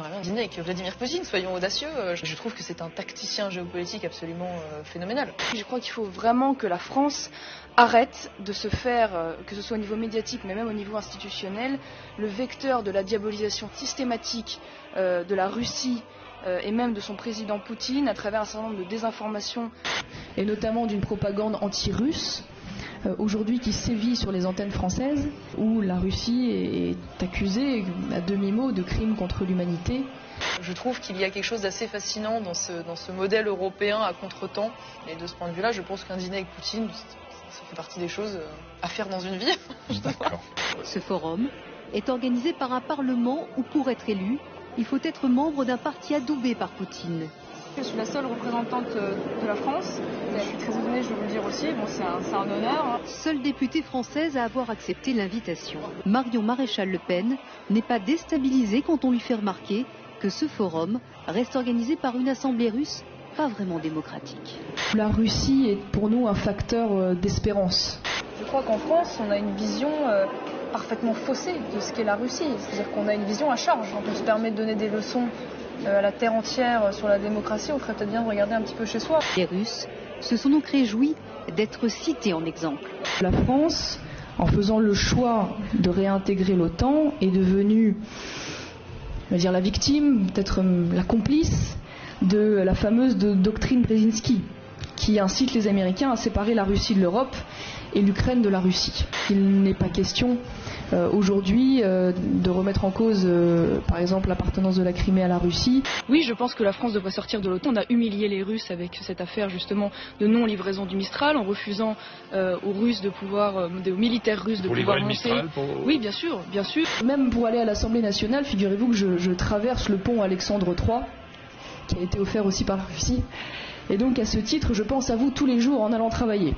j'aimerais bien dîner avec Vladimir Poutine, soyons audacieux. Je trouve que c'est un tacticien géopolitique absolument phénoménal. Je crois qu'il faut vraiment que la France arrête de se faire, que ce soit au niveau médiatique mais même au niveau institutionnel, le vecteur de la diabolisation systématique de la Russie et même de son président Poutine à travers un certain nombre de désinformations et notamment d'une propagande anti-russe aujourd'hui qui sévit sur les antennes françaises où la Russie est accusée à demi-mot de crimes contre l'humanité. Je trouve qu'il y a quelque chose d'assez fascinant dans ce modèle européen à contretemps et de ce point de vue-là, je pense qu'un dîner avec Poutine, ça fait partie des choses à faire dans une vie. D'accord. Ce forum est organisé par un parlement où pour être élu, il faut être membre d'un parti adoubé par Poutine. Je suis la seule représentante de la France. Je suis très étonnée, je vais vous le dire aussi. Bon, c'est un honneur. Seule députée française à avoir accepté l'invitation. Marion Maréchal Le Pen n'est pas déstabilisée quand on lui fait remarquer que ce forum reste organisé par une assemblée russe pas vraiment démocratique. La Russie est pour nous un facteur d'espérance. Je crois qu'en France, on a une vision parfaitement faussée de ce qu'est la Russie. C'est-à-dire qu'on a une vision à charge. Quand on se permet de donner des leçons à la terre entière sur la démocratie, on ferait peut-être bien de regarder un petit peu chez soi. Les Russes se sont donc réjouis d'être cités en exemple. La France, en faisant le choix de réintégrer l'OTAN, est devenue, on va dire, la victime, peut-être la complice de la fameuse doctrine Brzezinski, qui incite les Américains à séparer la Russie de l'Europe et l'Ukraine de la Russie. Il n'est pas question aujourd'hui de remettre en cause, par exemple, l'appartenance de la Crimée à la Russie. Oui, je pense que la France devrait sortir de l'OTAN. On a humilié les Russes avec cette affaire justement de non-livraison du Mistral, en refusant aux Russes de pouvoir, aux militaires russes de pouvoir monter. Mistral pour... Oui, bien sûr, bien sûr. Même pour aller à l'Assemblée nationale, figurez-vous que je traverse le pont Alexandre III, qui a été offert aussi par la Russie. Et donc à ce titre, je pense à vous tous les jours en allant travailler.